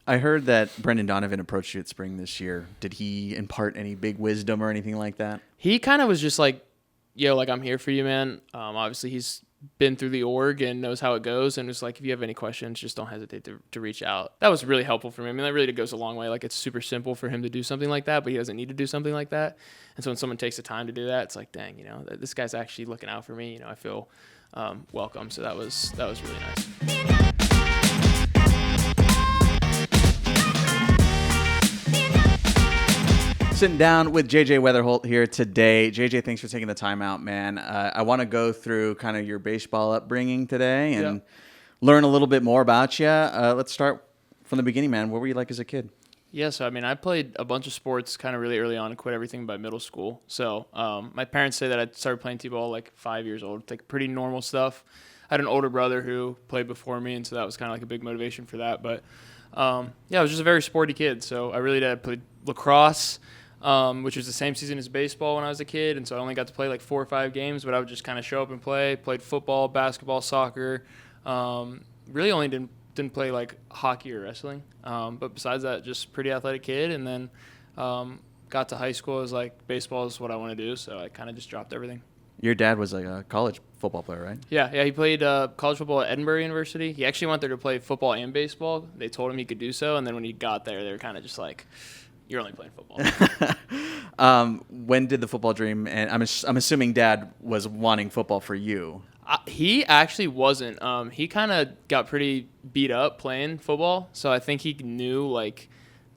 I heard that Brendan Donovan approached you at spring this year. Did he impart any big wisdom or anything like that? He kind of was just like, yo, like, I'm here for you, man. Obviously, he's been through the org and knows how it goes. And it's like, if you have any questions, just don't hesitate to reach out. That was really helpful for me. I mean, that really goes a long way. Like, it's super simple for him to do something like that, but he doesn't need to do something like that. And so when someone takes the time to do that, it's like, dang, this guy's actually looking out for me. I feel welcome. So that was really nice. Sitting down with JJ Wetherholt here today. JJ, thanks for taking the time out, man. I want to go through kind of your baseball upbringing today and learn a little bit more about you. Let's start from the beginning, man. What were you like as a kid? Yeah, so I mean, I played a bunch of sports kind of really early on and quit everything by middle school. So my parents say that I started playing t-ball like 5 years old, like pretty normal stuff. I had an older brother who played before me, and so that was kind of like a big motivation for that. But I was just a very sporty kid. So I really did. I played lacrosse, which was the same season as baseball when I was a kid, and so I only got to play like 4 or 5 games, but I would just kind of show up and play. Played football, basketball, soccer. Really only didn't play like hockey or wrestling, but besides that, just pretty athletic kid. And then got to high school, I was like, baseball is what I want to do, so I kind of just dropped everything. Your dad was like a college football player, right? Yeah, he played college football at Edinburgh University. He actually went there to play football and baseball. They told him he could do so, and then when he got there, they were kind of just like, you're only playing football. When did the football dream, and I'm assuming Dad was wanting football for you. He actually wasn't. He kind of got pretty beat up playing football, so I think he knew like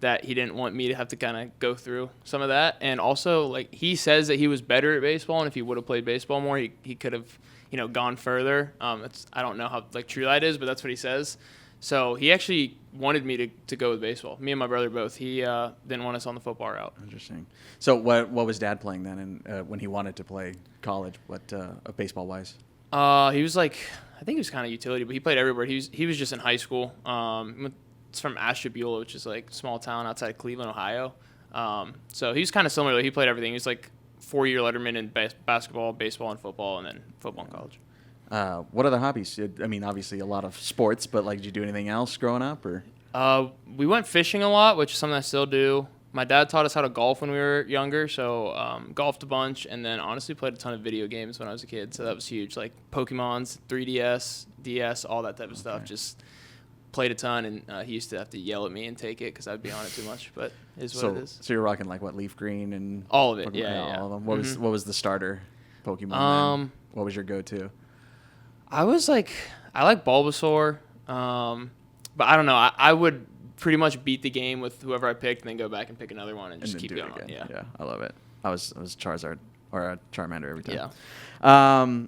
that he didn't want me to have to kind of go through some of that. And also, like, he says that he was better at baseball, and if he would have played baseball more, he could have, gone further. I don't know how like true that is, but that's what he says. So he actually wanted me to go with baseball. Me and my brother both. He didn't want us on the football route. Interesting. So what was Dad playing then, and when he wanted to play college? What baseball wise? He was like, I think he was kind of utility, but he played everywhere. He was just in high school. It's from Ashtabula, which is like a small town outside of Cleveland, Ohio. So he was kind of similar. He played everything. He was like 4-year letterman in basketball, baseball, and football, and then football in college. What other hobbies? I mean, obviously a lot of sports, but like, did you do anything else growing up, or? We went fishing a lot, which is something I still do. My dad taught us how to golf when we were younger, so golfed a bunch, and then honestly played a ton of video games when I was a kid, so that was huge. Like Pokemon's, 3DS, DS, all that type of stuff. Just played a ton, and he used to have to yell at me and take it because I'd be on it too much, but it is what it is. So you're rocking like what, leaf green and all of it, Pokemon, yeah. All of them. What was the starter Pokemon? Then? What was your go-to? I like Bulbasaur, but I don't know. I would pretty much beat the game with whoever I picked, and then go back and pick another one and just keep going on. Yeah, I love it. I was Charizard or a Charmander every time. Yeah.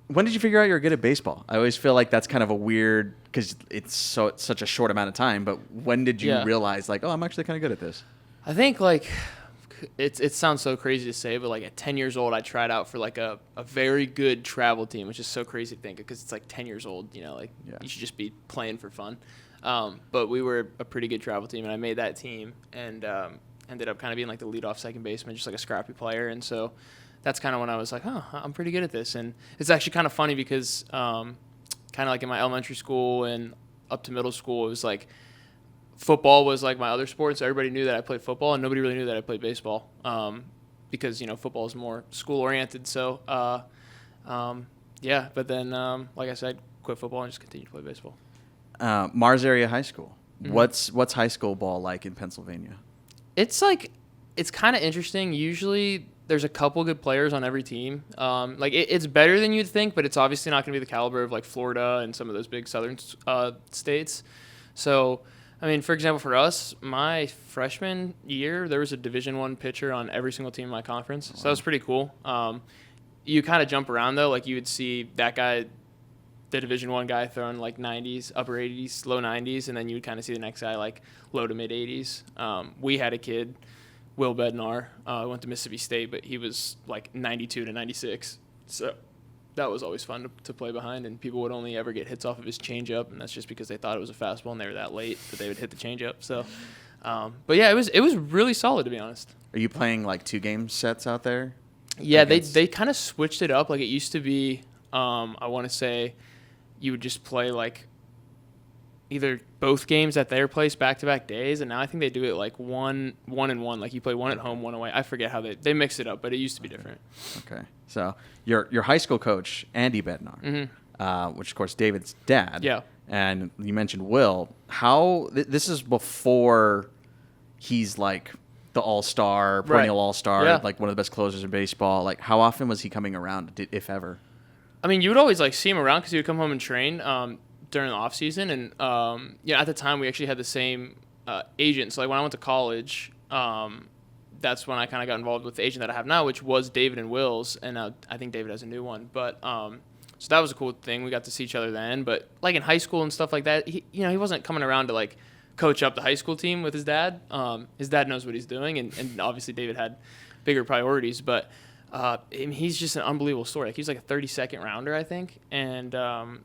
When did you figure out you were good at baseball? I always feel like that's kind of a weird, because it's such a short amount of time. But when did you realize like, oh, I'm actually kind of good at this? I think like it sounds so crazy to say, but like at 10 years old, I tried out for like a very good travel team, which is so crazy to think of because it's like 10 years old. You should just be playing for fun. But we were a pretty good travel team, and I made that team and ended up kind of being like the leadoff second baseman, just like a scrappy player. And so that's kind of when I was like, oh, I'm pretty good at this. And it's actually kind of funny because kind of like in my elementary school and up to middle school, it was like football was like my other sport. So everybody knew that I played football, and nobody really knew that I played baseball because, football is more school-oriented. So, but then, like I said, quit football and just continued to play baseball. Mars Area High School. Mm-hmm. What's high school ball like in Pennsylvania? It's kind of interesting. Usually there's a couple good players on every team. It's better than you'd think, but it's obviously not going to be the caliber of like Florida and some of those big southern states. So, I mean, for example, for us, my freshman year, there was a Division I pitcher on every single team in my conference. So that was pretty cool. You kind of jump around though. Like you would see that guy, the Division I guy, throwing like 90s, upper 80s, low 90s, and then you would kind of see the next guy like low to mid 80s. We had a kid, Will Bednar, went to Mississippi State, but he was like 92 to 96. So that was always fun to play behind, and people would only ever get hits off of his changeup, and that's just because they thought it was a fastball and they were that late that they would hit the changeup. So, but yeah, it was really solid, to be honest. Are you playing like 2-game sets out there? Yeah, they kind of switched it up. Like it used to be, I want to say, you would just play like either both games at their place back-to-back days, and now I think they do it like one and one. Like you play one at home, one away. I forget how they mix it up, but it used to be different. Okay. So your high school coach, Andy Bednar, which of course David's dad. Yeah. And you mentioned Will. How this is before he's like the all-star, perennial all-star, like one of the best closers in baseball. Like how often was he coming around, if ever? I mean, you would always like see him around because he would come home and train during the off season, and at the time we actually had the same agent. So like when I went to college, that's when I kind of got involved with the agent that I have now, which was David and Will's, and I think David has a new one. But so that was a cool thing. We got to see each other then. But like in high school and stuff like that, he wasn't coming around to like coach up the high school team with his dad. His dad knows what he's doing, and obviously David had bigger priorities, but. He's just an unbelievable story. Like he's like a 32nd rounder, I think, and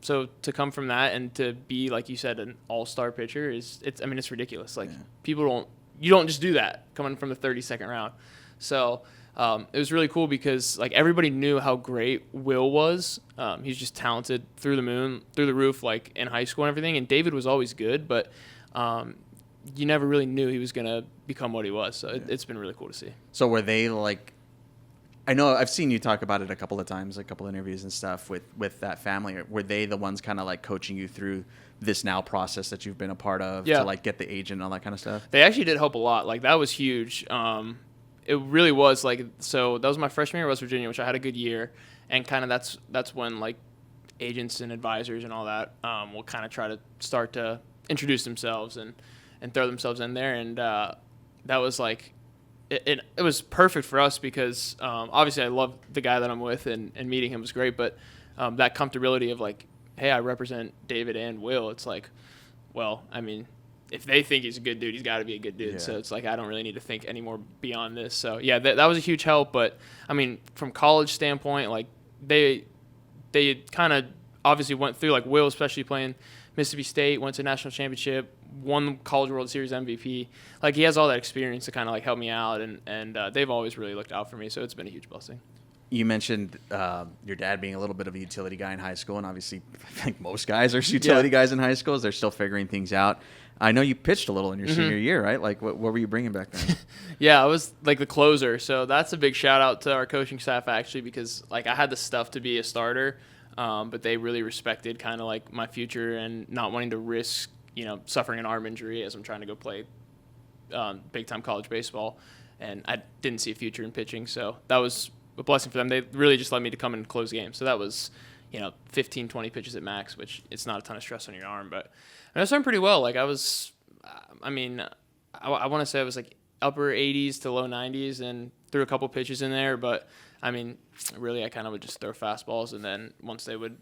so to come from that and to be, like you said, an all-star pitcher it's ridiculous. Like you don't just do that coming from the 32nd round. So it was really cool because like everybody knew how great Will was. He's just talented through the roof, like in high school and everything. And David was always good, but you never really knew he was gonna become what he was. So it's been really cool to see. So were they like? I know I've seen you talk about it a couple of times, a couple of interviews and stuff with that family. Were they the ones kind of like coaching you through this now process that you've been a part of to like get the agent and all that kind of stuff? They actually did help a lot. Like that was huge. It really was like, so that was my freshman year at West Virginia, which I had a good year. And kind of that's when like agents and advisors and all that will kind of try to start to introduce themselves and throw themselves in there. And that was like, it was perfect for us because obviously I love the guy that I'm with and meeting him was great, but that comfortability of like, hey, I represent David and Will. It's like, well, I mean, if they think he's a good dude, he's got to be a good dude. Yeah. So it's like I don't really need to think any more beyond this. So yeah, that was a huge help. But I mean, from college standpoint, like they kind of obviously went through, like Will, especially playing Mississippi State, went to national championship, won the College World Series MVP. Like he has all that experience to kind of like help me out, and they've always really looked out for me. So it's been a huge blessing. You mentioned your dad being a little bit of a utility guy in high school, and obviously I think most guys are utility guys in high school as they're still figuring things out. I know you pitched a little in your senior year, right? Like what were you bringing back then? Yeah, I was like the closer. So that's a big shout out to our coaching staff actually, because like I had the stuff to be a starter, but they really respected kind of like my future and not wanting to risk, suffering an arm injury as I'm trying to go play big time college baseball. And I didn't see a future in pitching. So that was a blessing for them. They really just let me to come and close games. So that was, 15, 20 pitches at max, which it's not a ton of stress on your arm. But I was doing pretty well. Like I was, I want to say I was like upper 80s to low 90s and threw a couple pitches in there. But I mean, really, I kind of would just throw fastballs. And then once they would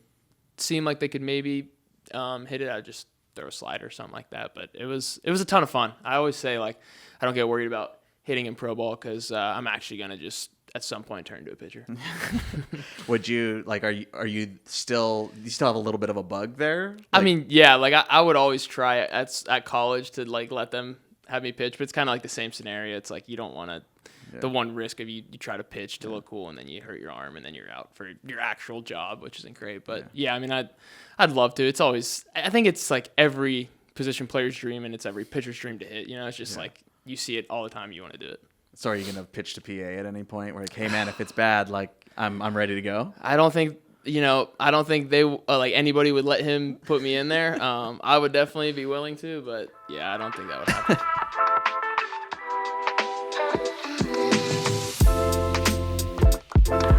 seem like they could maybe hit it, I'd just throw a slider or something like that. But it was a ton of fun. I always say, like, I don't get worried about hitting in pro ball because I'm actually going to just at some point turn into a pitcher. Would you like? Do you still have a little bit of a bug there? Like, I mean, yeah. Like I would always try at college to like let them have me pitch, but it's kind of like the same scenario. It's like you don't want to. Yeah. The one risk of you try to pitch to look cool and then you hurt your arm and then you're out for your actual job, which isn't great. But yeah, I mean, I'd love to. It's always, I think it's like every position player's dream and it's every pitcher's dream to hit. It's just like you see it all the time. You want to do it. So are you gonna pitch to PA at any point? Where like, hey man, if it's bad, like I'm ready to go. I don't think they like anybody would let him put me in there. I would definitely be willing to, but yeah, I don't think that would happen.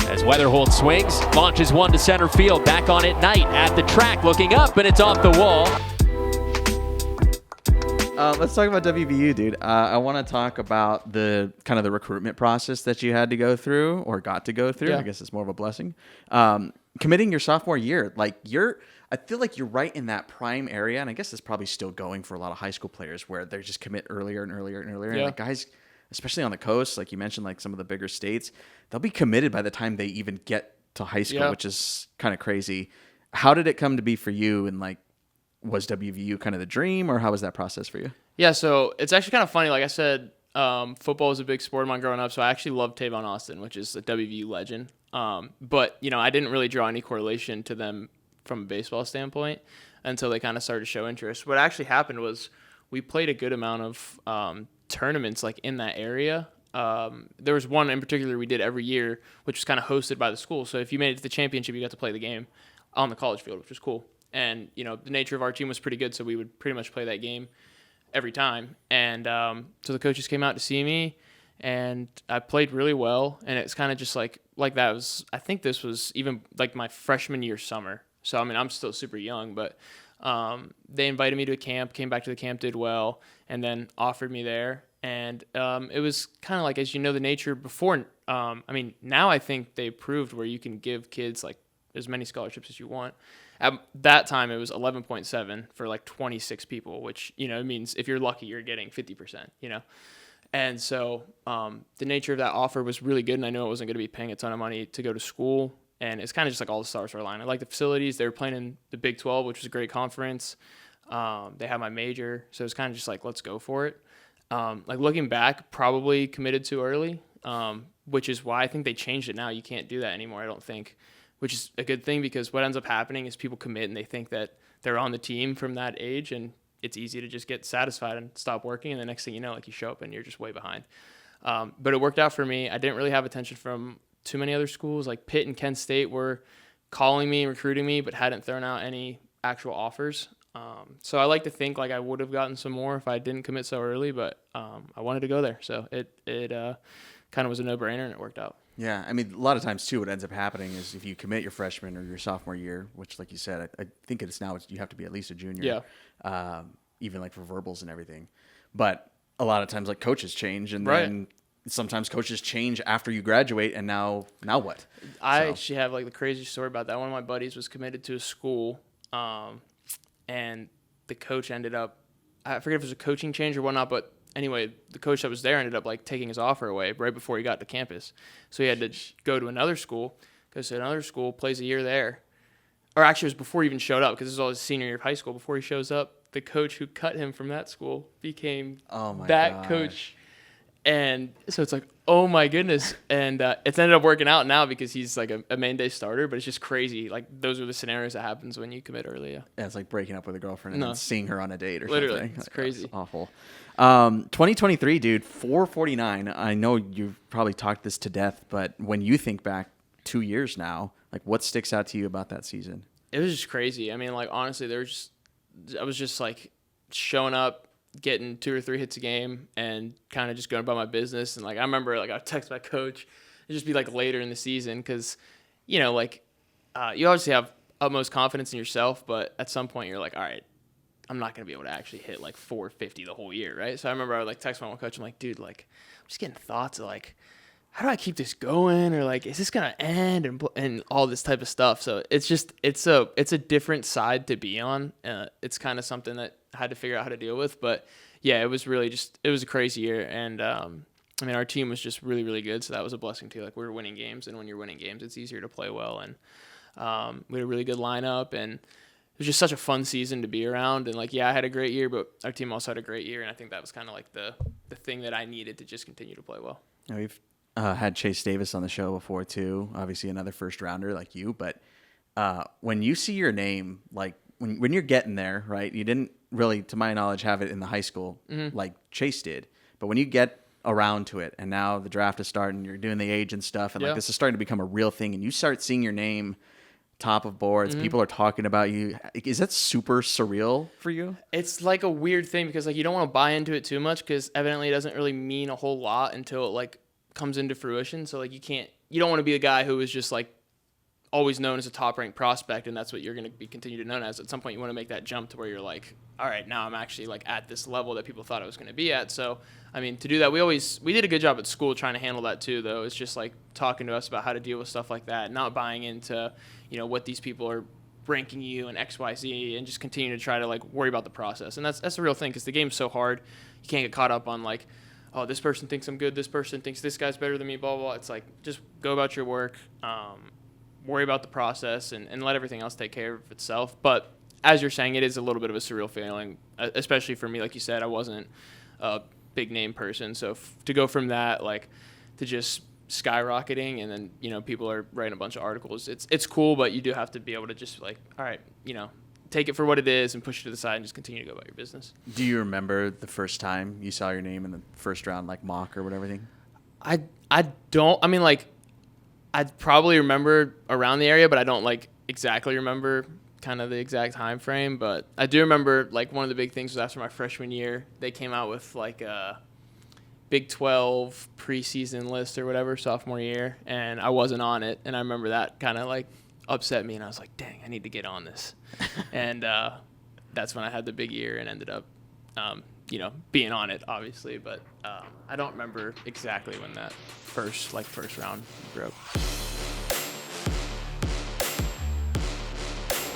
As Wetherholt swings, launches one to center field, back on it Knight at the track, looking up, and it's off the wall. Let's talk about WVU, dude. I want to talk about the kind of the recruitment process that you had to go through or got to go through. Yeah. I guess it's more of a blessing. Committing your sophomore year, like I feel like you're right in that prime area, and I guess it's probably still going for a lot of high school players where they just commit earlier and earlier and earlier. Yeah. And like guys, especially on the coast, like you mentioned, like some of the bigger states, they'll be committed by the time they even get to high school, which is kind of crazy. How did it come to be for you? And like, was WVU kind of the dream, or how was that process for you? Yeah, so it's actually kind of funny. Like I said, football was a big sport of mine growing up, so I actually loved Tavon Austin, which is a WVU legend. But, I didn't really draw any correlation to them from a baseball standpoint. until they kind of started to show interest. What actually happened was we played a good amount of tournaments like in that area. There was one in particular we did every year, which was kind of hosted by the school. So if you made it to the championship, you got to play the game on the college field, which was cool. And, the nature of our team was pretty good, so we would pretty much play that game every time. And so the coaches came out to see me, and I played really well. And it's kind of just like that. I think this was even like my freshman year summer. So, I mean, I'm still super young, but they invited me to a camp, came back to the camp, did well, and then offered me there. And it was kind of like, as you know, the nature before. I mean, now I think they proved where you can give kids like as many scholarships as you want. At that time, it was 11.7 for like 26 people, which, it means if you're lucky, you're getting 50%, And so the nature of that offer was really good, and I knew I wasn't going to be paying a ton of money to go to school. And it's kind of just like all the stars were aligned. I like the facilities. They were playing in the Big 12, which was a great conference. They had my major, so it was kind of just like, let's go for it. Like looking back, probably committed too early, which is why I think they changed it now. You can't do that anymore, I don't think, which is a good thing, because what ends up happening is people commit and they think that they're on the team from that age, and it's easy to just get satisfied and stop working. And the next thing you know, like you show up and you're just way behind. But it worked out for me. I didn't really have attention from too many other schools. Like Pitt and Kent State were calling me and recruiting me, but hadn't thrown out any actual offers. So I like to think like I would have gotten some more if I didn't commit so early, but I wanted to go there. So it kind of was a no-brainer, and it worked out. Yeah, I mean, a lot of times, too, what ends up happening is if you commit your freshman or your sophomore year, which, like you said, I think you have to be at least a junior, even like for verbals and everything. But a lot of times, like, coaches change, and then sometimes coaches change after you graduate, and now what? I actually have, like, the crazy story about that. One of my buddies was committed to a school, and the coach ended up, I forget if it was a coaching change or whatnot, but anyway, the coach that was there ended up like taking his offer away right before he got to campus. So he had to go to another school, goes to another school, plays a year there. Or actually, it was before he even showed up, because this was all his senior year of high school. Before he shows up, the coach who cut him from that school became coach. And so it's like, oh my goodness. And it's ended up working out now, because he's like a main day starter, but it's just crazy. Like, those are the scenarios that happens when you commit early. Yeah, it's like breaking up with a girlfriend and then seeing her on a date or Literally, something. It's crazy. That's awful. 2023, dude, 449. I know you've probably talked this to death, but when you think back 2 years now, like, what sticks out to you about that season? It was just crazy. I mean, like, honestly, I was just like showing up, getting 2 or 3 hits a game, and kind of just going about my business. And like, I remember like I would text my coach. It'd just be like later in the season, because you obviously have utmost confidence in yourself, but at some point you're like, all right, I'm not going to be able to actually hit like 450 the whole year, right? So I remember I would like text my one coach. I'm like, dude, like, I'm just getting thoughts of like, how do I keep this going? Or like, is this going to end? And all this type of stuff. So it's a different side to be on. It's kind of something that I had to figure out how to deal with. But yeah, it was a crazy year. And I mean, our team was just really, really good. So that was a blessing too. Like, we were winning games, and when you're winning games, it's easier to play well. And we had a really good lineup, and it was just such a fun season to be around. And like, yeah, I had a great year, but our team also had a great year. And I think that was kind of like the thing that I needed to just continue to play well. Yeah, we've had Chase Davis on the show before too. Obviously another first rounder like you, but when you see your name, like when you're getting there, right? You didn't really, to my knowledge, have it in the high school like Chase did. But when you get around to it, and now the draft is starting, you're doing the age and stuff, and like this is starting to become a real thing, and you start seeing your name top of boards, people are talking about you. Is that super surreal for you? It's like a weird thing, because like you don't want to buy into it too much, because evidently it doesn't really mean a whole lot until it like comes into fruition. So like you don't want to be the guy who is just like always known as a top ranked prospect, and that's what you're going to be continued to known as. At some point you want to make that jump to where you're like, all right, now I'm actually like at this level that people thought I was going to be at. So I mean, to do that, we did a good job at school trying to handle that too, though. It's just like talking to us about how to deal with stuff like that, not buying into what these people are ranking you and XYZ, and just continue to try to like worry about the process. And that's the real thing, because the game's so hard. You can't get caught up on like, oh, this person thinks I'm good, this person thinks this guy's better than me, blah, blah, blah. It's like, just go about your work, worry about the process, and let everything else take care of itself. But as you're saying, it is a little bit of a surreal feeling, especially for me. Like you said, I wasn't a big name person. So to go from that, like, to just skyrocketing, and then, people are writing a bunch of articles, it's cool, but you do have to be able to just like, all right, take it for what it is and push it to the side and just continue to go about your business. Do you remember the first time you saw your name in the first round, like mock or whatever thing? I don't. I mean, like, I'd probably remember around the area, but I don't like exactly remember kind of the exact time frame. But I do remember like one of the big things was after my freshman year, they came out with like a Big 12 preseason list or whatever sophomore year, and I wasn't on it. And I remember that kind of like upset me, and I was like, dang, I need to get on this. And that's when I had the big year and ended up, being on it, obviously. But I don't remember exactly when that first round broke.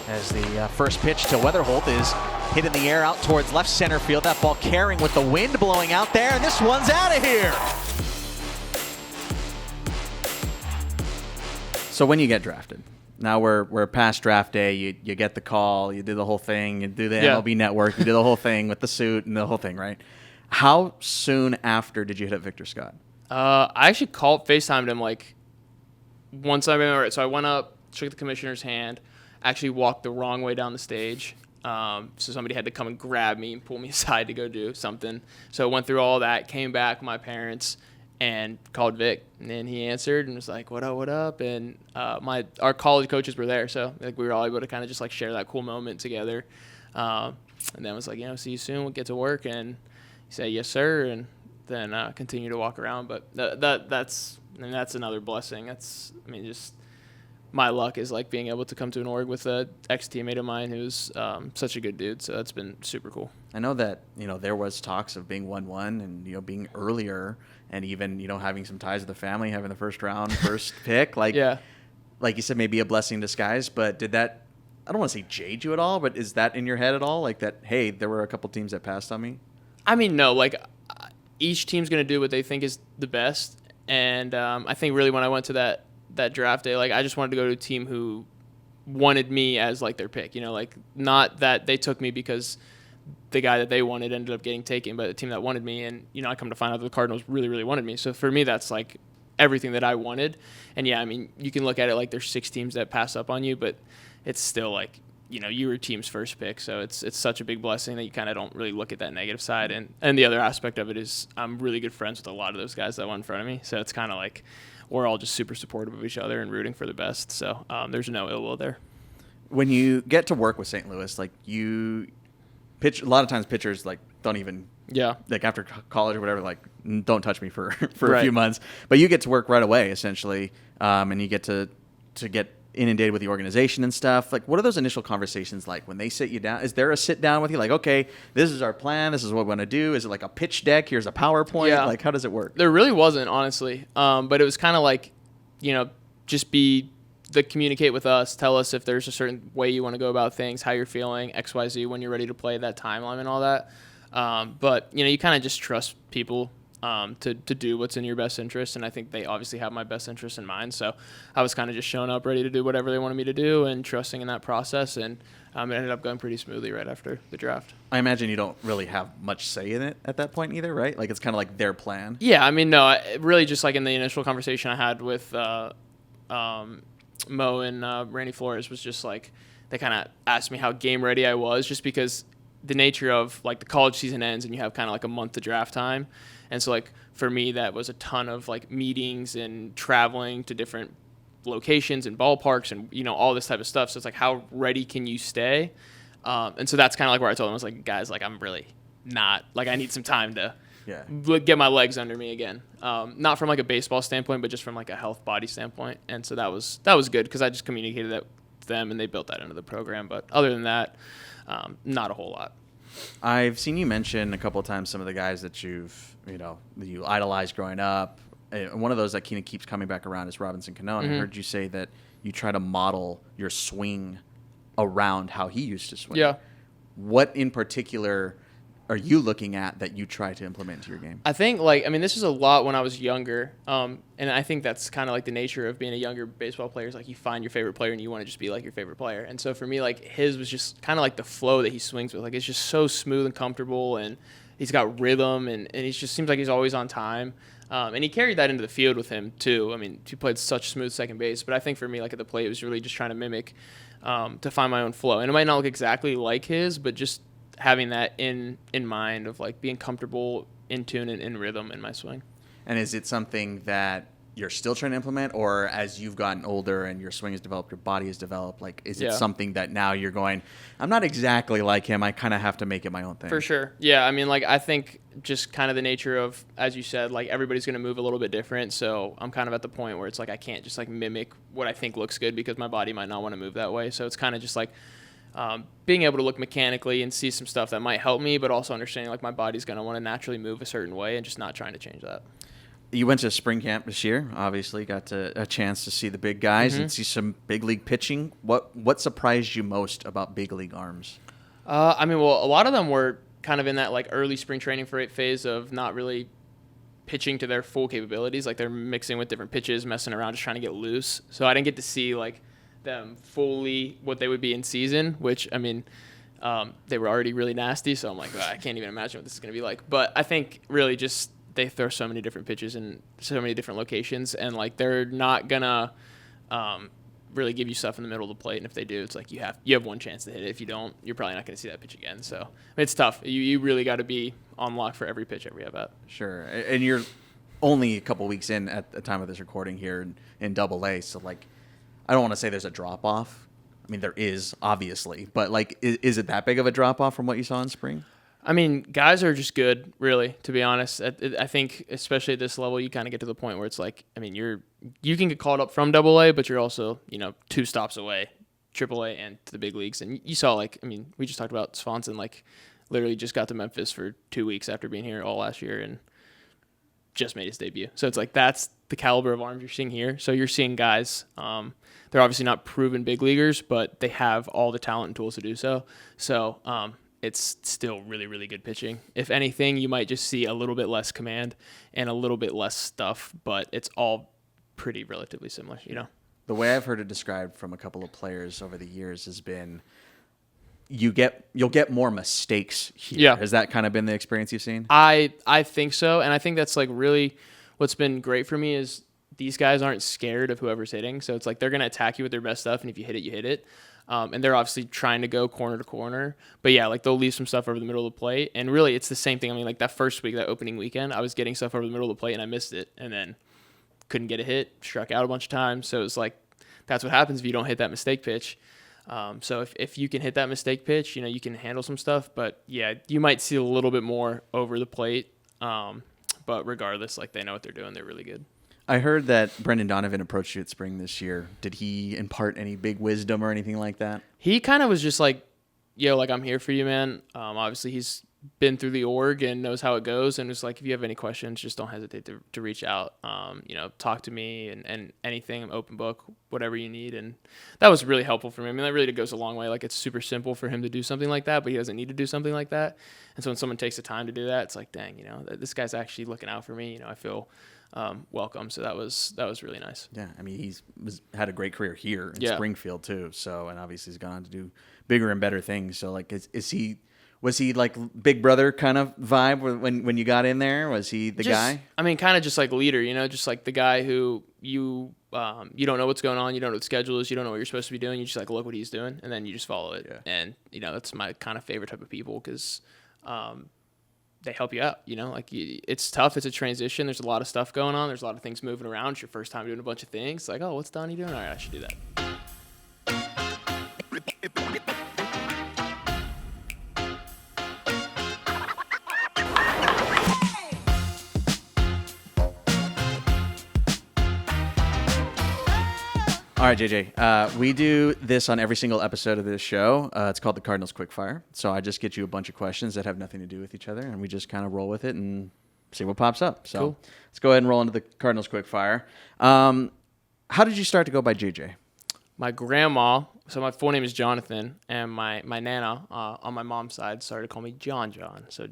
As the first pitch to Wetherholt is hit in the air out towards left center field. That ball carrying with the wind blowing out there, and this one's out of here. So when you get drafted, now we're past draft day. You get the call. You do the whole thing. You do the MLB Network. You do the whole thing with the suit and the whole thing, right? How soon after did you hit up Victor Scott? I actually FaceTimed him like once I remember it. So I went up, shook the commissioner's hand, actually walked the wrong way down the stage. So somebody had to come and grab me and pull me aside to go do something. So I went through all that, came back with my parents, and called Vic. And then he answered and was like, what up? And our college coaches were there. So like we were all able to kind of just like share that cool moment together. And then was like, see you soon. We'll get to work. And he said, yes, sir. And then continue to walk around. But that's another blessing. Just my luck is like being able to come to an org with a ex-teammate of mine who's such a good dude. So that's been super cool. I know that, there was talks of being 1-1 and, being earlier and even, having some ties to the family, having the first pick. Like you said, maybe a blessing in disguise. But did that, I don't want to say jade you at all, but is that in your head at all? Like that, hey, there were a couple teams that passed on me? I mean, no. Like each team's going to do what they think is the best. And I think really when I went to that draft day, like I just wanted to go to a team who wanted me as like their pick, like not that they took me because the guy that they wanted ended up getting taken, but a team that wanted me. And, I come to find out the Cardinals really, really wanted me. So for me, that's like everything that I wanted. And yeah, I mean, you can look at it like there's 6 teams that pass up on you, but it's still like, you were team's first pick. So it's such a big blessing that you kind of don't really look at that negative side. And the other aspect of it is I'm really good friends with a lot of those guys that went in front of me. So it's kind of like we're all just super supportive of each other and rooting for the best. So there's no ill will there. When you get to work with St. Louis, like you pitch, a lot of times pitchers like don't even, like after college or whatever, like don't touch me for a few months, but you get to work right away essentially. And you get to get inundated with the organization and stuff. Like, what are those initial conversations like when they sit you down? Is there a sit down with you like, okay, this is our plan, this is what we want to do? Is it like a pitch deck? Here's a PowerPoint. Like, how does it work? There really wasn't, honestly. But it was kind of like, just communicate with us, tell us if there's a certain way you want to go about things, how you're feeling, XYZ, when you're ready to play, that timeline and all that. But you kind of just trust people to do what's in your best interest, and I think they obviously have my best interest in mind. So I was kind of just showing up ready to do whatever they wanted me to do and trusting in that process, and it ended up going pretty smoothly right after the draft. I imagine you don't really have much say in it at that point either, right? Like it's kind of like their plan. Yeah, I mean, no, really just like in the initial conversation I had with Mo and Randy Flores was just like they kind of asked me how game ready I was, just because the nature of like the college season ends and you have kind of like a month to draft time. And so like for me, that was a ton of like meetings and traveling to different locations and ballparks and, all this type of stuff. So it's like, how ready can you stay? And so that's kind of like where I told them, I was like, guys, like I'm really not, like I need some time to get my legs under me again. Not from like a baseball standpoint, but just from like a health body standpoint. And so that was good because I just communicated that with them and they built that into the program. But other than that, not a whole lot. I've seen you mention a couple of times some of the guys that you idolized growing up. And one of those that keeps coming back around is Robinson Cano. And I heard you say that you try to model your swing around how he used to swing. Yeah. What in particular are you looking at that you try to implement into your game? I think, this is a lot when I was younger. And I think that's kind of like the nature of being a younger baseball player is like you find your favorite player and you want to just be like your favorite player. And so for me, like his was just kind of like the flow that he swings with. Like it's just so smooth and comfortable and he's got rhythm and he just seems like he's always on time. And he carried that into the field with him too. I mean, he played such smooth second base. But I think for me, like at the plate, it was really just trying to mimic to find my own flow. And it might not look exactly like his, but just having that in mind of like being comfortable in tune and in rhythm in my swing. And is it something that you're still trying to implement, or as you've gotten older and your swing has developed, your body has developed, like, is it something that now you're going, I'm not exactly like him, I kind of have to make it my own thing? For sure. Yeah, I mean, like, I think just kind of the nature of, as you said, like, everybody's going to move a little bit different, so I'm kind of at the point where it's like I can't just, like, mimic what I think looks good because my body might not want to move that way. So it's kind of just, like, being able to look mechanically and see some stuff that might help me, but also understanding, like, my body's going to want to naturally move a certain way and just not trying to change that. You went to spring camp this year, obviously, got a chance to see the big guys and see some big league pitching. What surprised you most about big league arms? I mean, well, a lot of them were kind of in that like early spring training phase of not really pitching to their full capabilities. Like they're mixing with different pitches, messing around, just trying to get loose. So I didn't get to see like them fully what they would be in season, which, I mean, they were already really nasty. So I'm like, I can't even imagine what this is going to be like. But I think really just they throw so many different pitches in so many different locations, and like they're not gonna really give you stuff in the middle of the plate. And if they do, it's like you have one chance to hit it. If you don't, you're probably not gonna see that pitch again. So I mean, it's tough. You really got to be on lock for every pitch every at bat. Sure, and you're only a couple weeks in at the time of this recording here in Double-A, so like I don't want to say there's a drop off. I mean, there is obviously, but like, is it that big of a drop off from what you saw in spring? I mean, guys are just good, really, to be honest. I think, especially at this level, you kind of get to the point where it's like, I mean, you can get called up from Double-A, but you're also, 2 stops away, Triple-A and to the big leagues. And you saw, like, I mean, we just talked about Swanson, like, literally just got to Memphis for 2 weeks after being here all last year and just made his debut. So it's like, that's the caliber of arms you're seeing here. So you're seeing guys, they're obviously not proven big leaguers, but they have all the talent and tools to do so. So, it's still really, really good pitching. If anything, you might just see a little bit less command and a little bit less stuff, but it's all pretty relatively similar, The way I've heard it described from a couple of players over the years has been you'll get more mistakes here. Yeah. Has that kind of been the experience you've seen? I think so, and I think that's like really what's been great for me is these guys aren't scared of whoever's hitting. So it's like they're going to attack you with their best stuff, and if you hit it, you hit it. And they're obviously trying to go corner to corner. But, yeah, like they'll leave some stuff over the middle of the plate. And really it's the same thing. I mean, like that first week, that opening weekend, I was getting stuff over the middle of the plate and I missed it. And then couldn't get a hit, struck out a bunch of times. So it's like that's what happens if you don't hit that mistake pitch. So if you can hit that mistake pitch, you can handle some stuff. But, yeah, you might see a little bit more over the plate. But regardless, like they know what they're doing. They're really good. I heard that Brendan Donovan approached you at spring this year. Did he impart any big wisdom or anything like that? He kind of was just like, yo, like I'm here for you, man. Obviously, he's been through the org and knows how it goes. And it's like, if you have any questions, just don't hesitate to reach out. Talk to me and anything, I'm open book, whatever you need. And that was really helpful for me. I mean, that really goes a long way. Like it's super simple for him to do something like that, but he doesn't need to do something like that. And so when someone takes the time to do that, it's like, dang, this guy's actually looking out for me. I feel welcome. So that was really nice. Yeah, I mean he's had a great career here in Springfield too. So and obviously he's gone on to do bigger and better things. So like, was he like big brother kind of vibe when you got in there? Was he the guy? I mean, kind of just like leader. Just like the guy who you don't know what's going on, you don't know what the schedule is, you don't know what you're supposed to be doing. You just like look what he's doing, and then you just follow it. Yeah. And that's my kind of favorite type of people because. They help you out, like it's tough. It's a transition. There's a lot of stuff going on. There's a lot of things moving around. It's your first time doing a bunch of things. It's like, oh, what's Donnie doing? All right, I should do that. All right, JJ. We do this on every single episode of this show. It's called the Cardinals Quickfire. So I just get you a bunch of questions that have nothing to do with each other, and we just kind of roll with it and see what pops up. So cool. Let's go ahead and roll into the Cardinals Quickfire. How did you start to go by JJ? My grandma, so my full name is Jonathan, and my nana on my mom's side started to call me John. So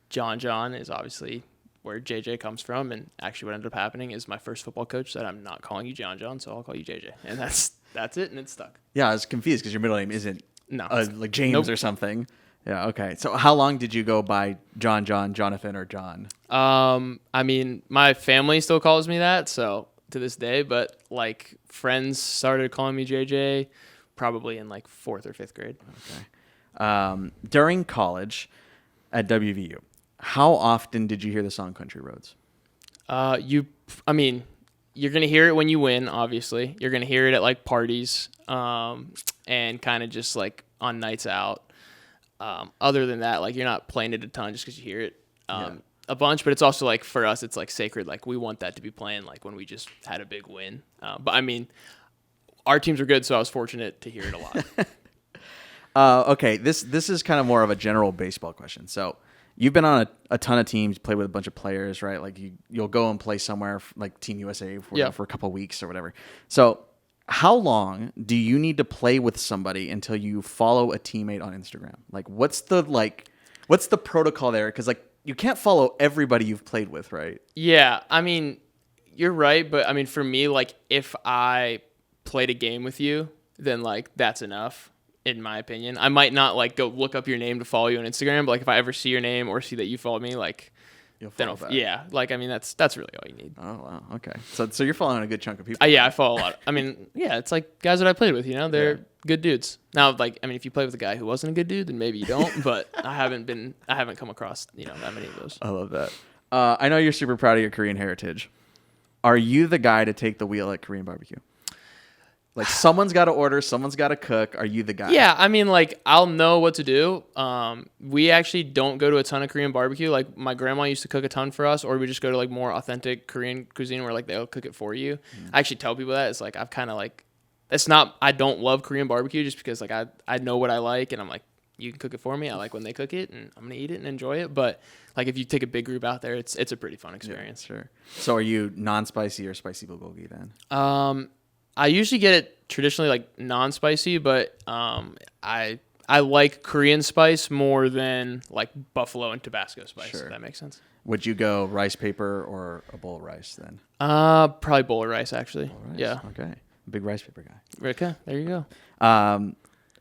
John is obviously where JJ comes from, and actually what ended up happening is my first football coach said, I'm not calling you John, so I'll call you JJ. And that's it, and it's stuck. Yeah, I was confused because your middle name isn't like James or something. Yeah, okay. So how long did you go by John, Jonathan, or John? I mean, my family still calls me that, so to this day, but like friends started calling me JJ probably in like 4th or 5th grade. Okay. During college at WVU, how often did you hear the song Country Roads? You're going to hear it when you win, obviously. You're going to hear it at like parties and kind of just like on nights out. Other than that, like you're not playing it a ton just because you hear it a bunch, but it's also like for us, it's like sacred. Like we want that to be playing like when we just had a big win. But I mean, our teams were good, so I was fortunate to hear it a lot. Okay, this is kind of more of a general baseball question. So you've been on a ton of teams, played with a bunch of players, right? Like you'll go and play somewhere like Team USA for a couple of weeks or whatever. So how long do you need to play with somebody until you follow a teammate on Instagram? Like what's the protocol there? Because like you can't follow everybody you've played with, right? Yeah, I mean, you're right, but I mean for me, like if I played a game with you, then like that's enough. In my opinion, I might not like go look up your name to follow you on Instagram, but like if I ever see your name or see that you follow me, like you'll follow back. Yeah, like I mean that's really all you need. Oh wow, okay. So you're following a good chunk of people. Yeah, I follow a lot. I mean, yeah, it's like guys that I played with, they're good dudes. Now, like I mean, if you play with a guy who wasn't a good dude, then maybe you don't. But I haven't come across that many of those. I love that. I know you're super proud of your Korean heritage. Are you the guy to take the wheel at Korean barbecue? Like someone's got to order, someone's got to cook. Are you the guy? Yeah, I mean, like I'll know what to do. We actually don't go to a ton of Korean barbecue. Like my grandma used to cook a ton for us, or we just go to like more authentic Korean cuisine where like they'll cook it for you. I actually tell people that it's like I've kind of like it's not. I don't love Korean barbecue just because like I know what I like and I'm like you can cook it for me. I like when they cook it and I'm gonna eat it and enjoy it. But like if you take a big group out there, it's a pretty fun experience. Yeah, sure. So are you non-spicy or spicy bulgogi then? I usually get it traditionally like non-spicy, but I like Korean spice more than like buffalo and Tabasco spice. Sure. If that makes sense. Would you go rice paper or a bowl of rice then? Probably bowl of rice actually. Bowl of rice. Yeah. Okay. Big rice paper guy. Okay, there you go.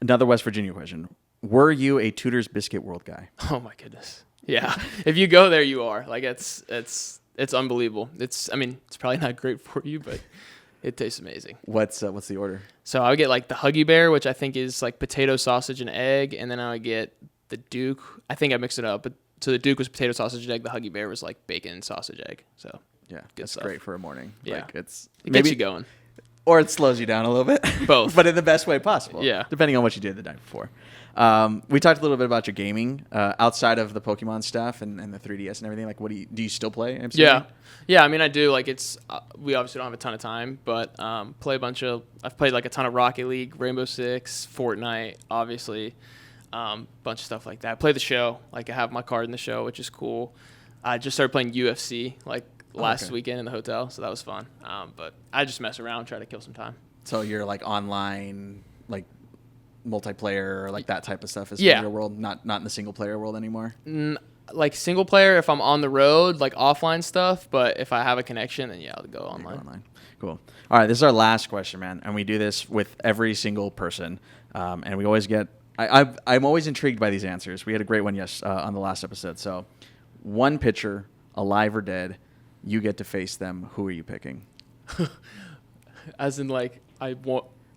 Another West Virginia question. Were you a Tudor's Biscuit World guy? Oh my goodness. Yeah. If you go there, you are. Like it's unbelievable. It's probably not great for you, but it tastes amazing. What's the order? So I would get like the Huggy Bear, which I think is like potato, sausage, and egg, and then I would get the Duke. I think I mixed it up, but so the Duke was potato, sausage, and egg. The Huggy Bear was like bacon, sausage, egg. So yeah, that's great for a morning. Yeah, like it gets you going, or it slows you down a little bit. Both, but in the best way possible. Yeah, depending on what you did the night before. We talked a little bit about your gaming outside of the Pokemon stuff and the 3DS and everything. Like, what do you still play? MCG? Yeah. I mean, I do. Like, it's we obviously don't have a ton of time, but I've played like a ton of Rocket League, Rainbow Six, Fortnite, obviously, bunch of stuff like that. I play the show. Like, I have my card in the show, which is cool. I just started playing UFC like last weekend in the hotel, so that was fun. But I just mess around, try to kill some time. So you're like online, like multiplayer or like that type of stuff is in your world, not in the single player world anymore? Like single player if I'm on the road, like offline stuff, but if I have a connection, then I'll go online. Cool. All right, this is our last question, man, and we do this with every single person, and we always get I'm always intrigued by these answers. We had a great one on the last episode. So one pitcher, alive or dead, you get to face them. Who are you picking? As in like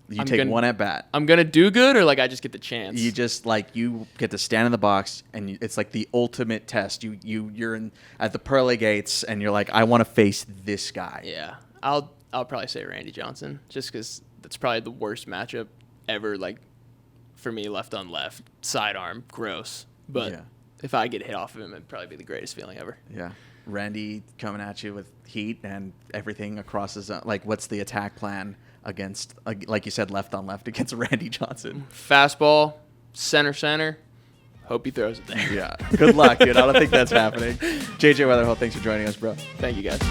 You take one at bat. I'm gonna do good, or like I just get the chance. You just you get to stand in the box, and it's like the ultimate test. You're at the pearly gates, and you're like, I want to face this guy. Yeah, I'll probably say Randy Johnson, just because that's probably the worst matchup ever. Like for me, left on left, sidearm, gross. But if I get hit off of him, it'd probably be the greatest feeling ever. Yeah, Randy coming at you with heat and everything across his like. What's the attack plan against, like you said, left on left against Randy Johnson? Fastball, center. Hope he throws it there. Yeah. Good luck, dude. I don't think that's happening. JJ Wetherholt, thanks for joining us, bro. Thank you, guys.